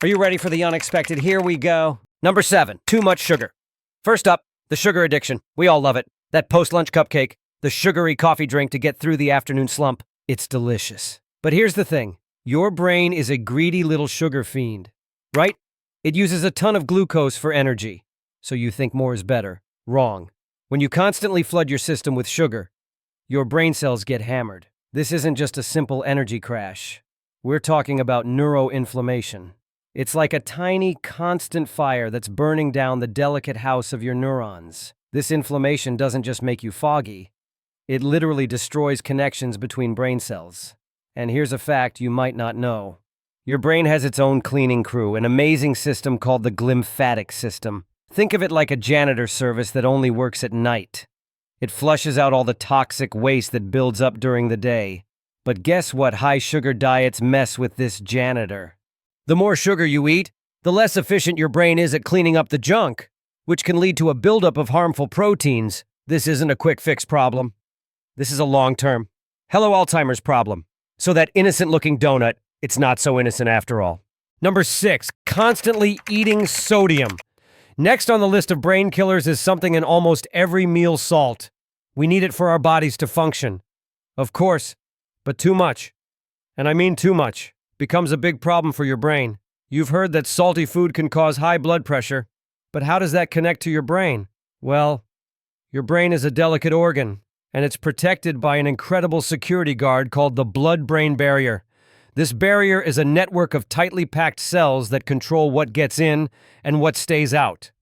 Are you ready for the unexpected? Here we go. Number 7, too much sugar. First up, the sugar addiction. We all love it. That post-lunch cupcake, the sugary coffee drink to get through the afternoon slump. It's delicious. But here's the thing. Your brain is a greedy little sugar fiend, right? It uses a ton of glucose for energy. So you think more is better. Wrong. When you constantly flood your system with sugar, your brain cells get hammered. This isn't just a simple energy crash. We're talking about neuroinflammation. It's like a tiny, constant fire that's burning down the delicate house of your neurons. This inflammation doesn't just make you foggy. It literally destroys connections between brain cells. And here's a fact you might not know. Your brain has its own cleaning crew, an amazing system called the glymphatic system. Think of it like a janitor service that only works at night. It flushes out all the toxic waste that builds up during the day. But guess what? High-sugar diets mess with this janitor. The more sugar you eat, the less efficient your brain is at cleaning up the junk, which can lead to a buildup of harmful proteins. This isn't a quick-fix problem. This is a long-term, hello Alzheimer's problem. So that innocent-looking donut, it's not so innocent after all. Number 6, constantly eating sodium. Next on the list of brain killers is something in almost every meal: salt. We need it for our bodies to function. Of course, but too much, and I mean too much, becomes a big problem for your brain. You've heard that salty food can cause high blood pressure, but how does that connect to your brain? Well, your brain is a delicate organ, and it's protected by an incredible security guard called the blood-brain barrier. This barrier is a network of tightly packed cells that control what gets in and what stays out.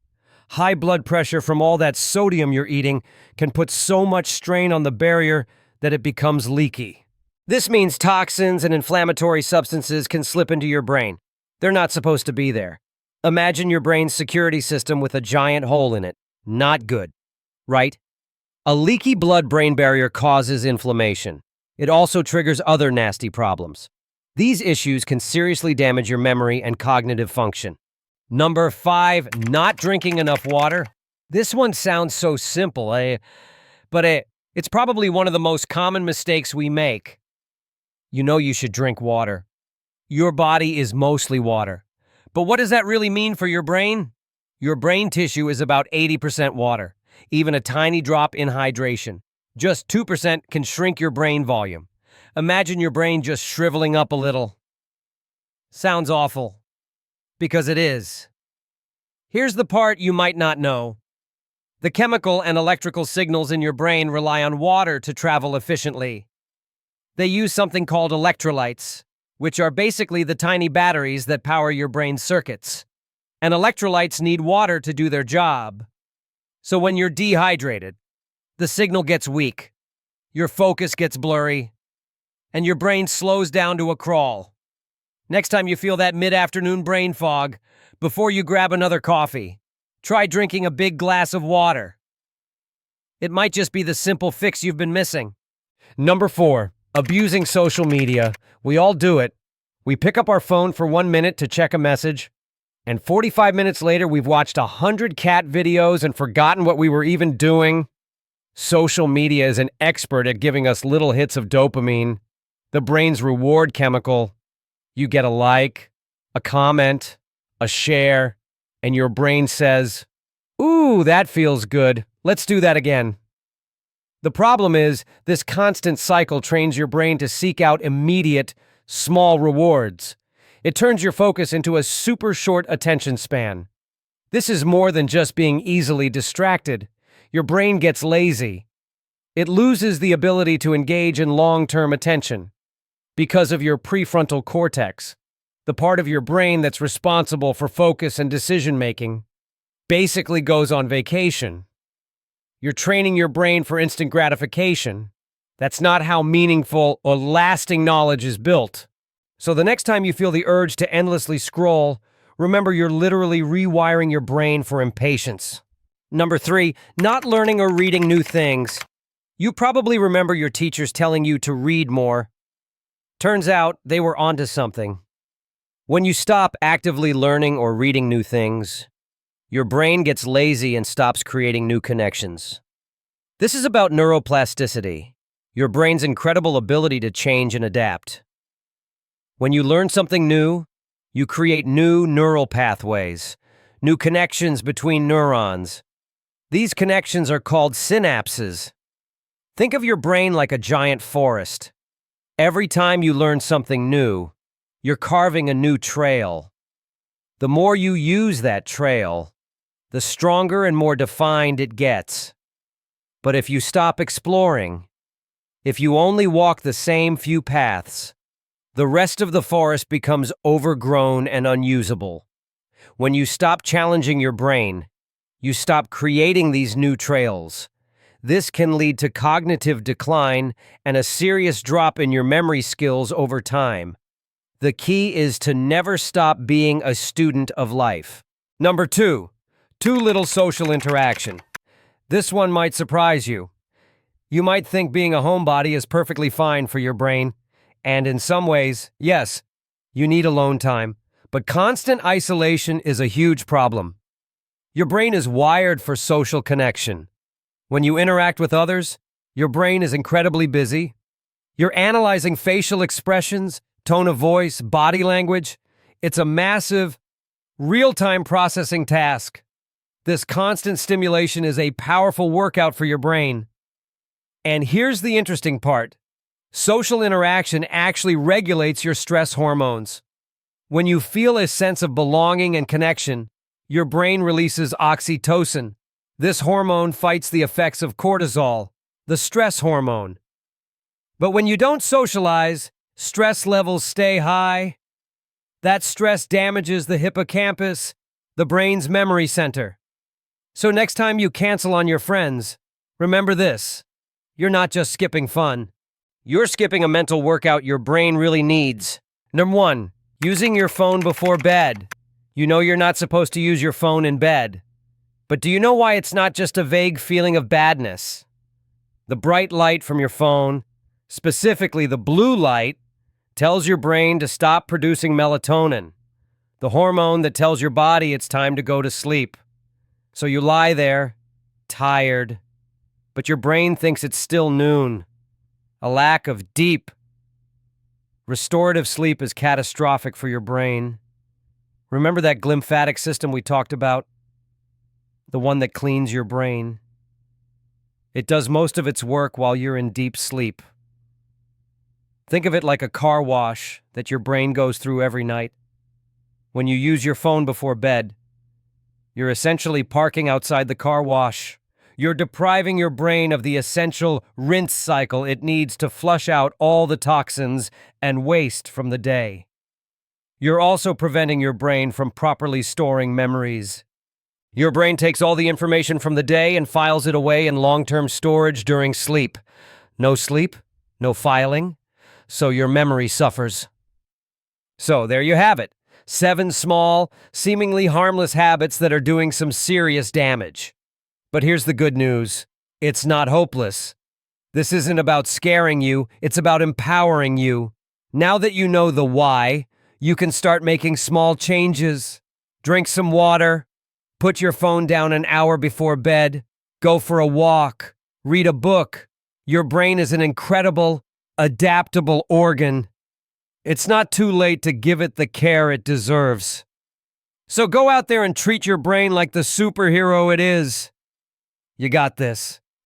High blood pressure from all that sodium you're eating can put so much strain on the barrier that it becomes leaky. This means toxins and inflammatory substances can slip into your brain. They're not supposed to be there. Imagine your brain's security system with a giant hole in it. Not good, right? A leaky blood-brain barrier causes inflammation. It also triggers other nasty problems. These issues can seriously damage your memory and cognitive function. Number 5, not drinking enough water. This one sounds so simple, but it's probably one of the most common mistakes we make. You know you should drink water. Your body is mostly water. But what does that really mean for your brain? Your brain tissue is about 80% water. Even a tiny drop in hydration, just 2%, can shrink your brain volume. Imagine your brain just shriveling up a little. Sounds awful. Because it is. Here's the part you might not know. The chemical and electrical signals in your brain rely on water to travel efficiently. They use something called electrolytes, which are basically the tiny batteries that power your brain's circuits. And electrolytes need water to do their job. So when you're dehydrated, the signal gets weak, your focus gets blurry, and your brain slows down to a crawl. Next time you feel that mid-afternoon brain fog, before you grab another coffee, try drinking a big glass of water. It might just be the simple fix you've been missing. Number 4, abusing social media. We all do it. We pick up our phone for 1 minute to check a message, and 45 minutes later we've watched 100 cat videos and forgotten what we were even doing. Social media is an expert at giving us little hits of dopamine, the brain's reward chemical. You get a like, a comment, a share, and your brain says, "Ooh, that feels good. Let's do that again." The problem is, this constant cycle trains your brain to seek out immediate, small rewards. It turns your focus into a super short attention span. This is more than just being easily distracted. Your brain gets lazy. It loses the ability to engage in long-term attention because of your prefrontal cortex, the part of your brain that's responsible for focus and decision-making, basically goes on vacation. You're training your brain for instant gratification. That's not how meaningful or lasting knowledge is built. So the next time you feel the urge to endlessly scroll, remember you're literally rewiring your brain for impatience. Number 3, not learning or reading new things. You probably remember your teachers telling you to read more. Turns out they were onto something. When you stop actively learning or reading new things, your brain gets lazy and stops creating new connections. This is about neuroplasticity, your brain's incredible ability to change and adapt. When you learn something new, You create new neural pathways, new connections between neurons. These connections are called synapses. Think of your brain like a giant forest. Every time you learn something new, you're carving a new trail. The more you use that trail, the stronger and more defined it gets. But if you stop exploring, if you only walk the same few paths, the rest of the forest becomes overgrown and unusable. When you stop challenging your brain, you stop creating these new trails. This can lead to cognitive decline and a serious drop in your memory skills over time. The key is to never stop being a student of life. Number 2, too little social interaction. This one might surprise you. You might think being a homebody is perfectly fine for your brain, and in some ways, yes, you need alone time, but constant isolation is a huge problem. Your brain is wired for social connection. When you interact with others, your brain is incredibly busy. You're analyzing facial expressions, tone of voice, body language. It's a massive, real-time processing task. This constant stimulation is a powerful workout for your brain. And here's the interesting part. Social interaction actually regulates your stress hormones. When you feel a sense of belonging and connection, your brain releases oxytocin. This hormone fights the effects of cortisol, the stress hormone. But when you don't socialize, stress levels stay high. That stress damages the hippocampus, the brain's memory center. So next time you cancel on your friends, remember this. You're not just skipping fun. You're skipping a mental workout your brain really needs. Number 1, using your phone before bed. You know you're not supposed to use your phone in bed. But do you know why it's not just a vague feeling of badness? The bright light from your phone, specifically the blue light, tells your brain to stop producing melatonin, the hormone that tells your body it's time to go to sleep. So you lie there, tired, but your brain thinks it's still noon. A lack of deep, restorative sleep is catastrophic for your brain. Remember that glymphatic system we talked about? The one that cleans your brain. It does most of its work while you're in deep sleep. Think of it like a car wash that your brain goes through every night. When you use your phone before bed, you're essentially parking outside the car wash. You're depriving your brain of the essential rinse cycle it needs to flush out all the toxins and waste from the day. You're also preventing your brain from properly storing memories. Your brain takes all the information from the day and files it away in long-term storage during sleep. No sleep, no filing, so your memory suffers. So there you have it. 7 small, seemingly harmless habits that are doing some serious damage. But here's the good news. It's not hopeless. This isn't about scaring you, it's about empowering you. Now that you know the why, you can start making small changes. Drink some water, put your phone down an hour before bed, go for a walk, read a book. Your brain is an incredible, adaptable organ. It's not too late to give it the care it deserves. So go out there and treat your brain like the superhero it is. You got this.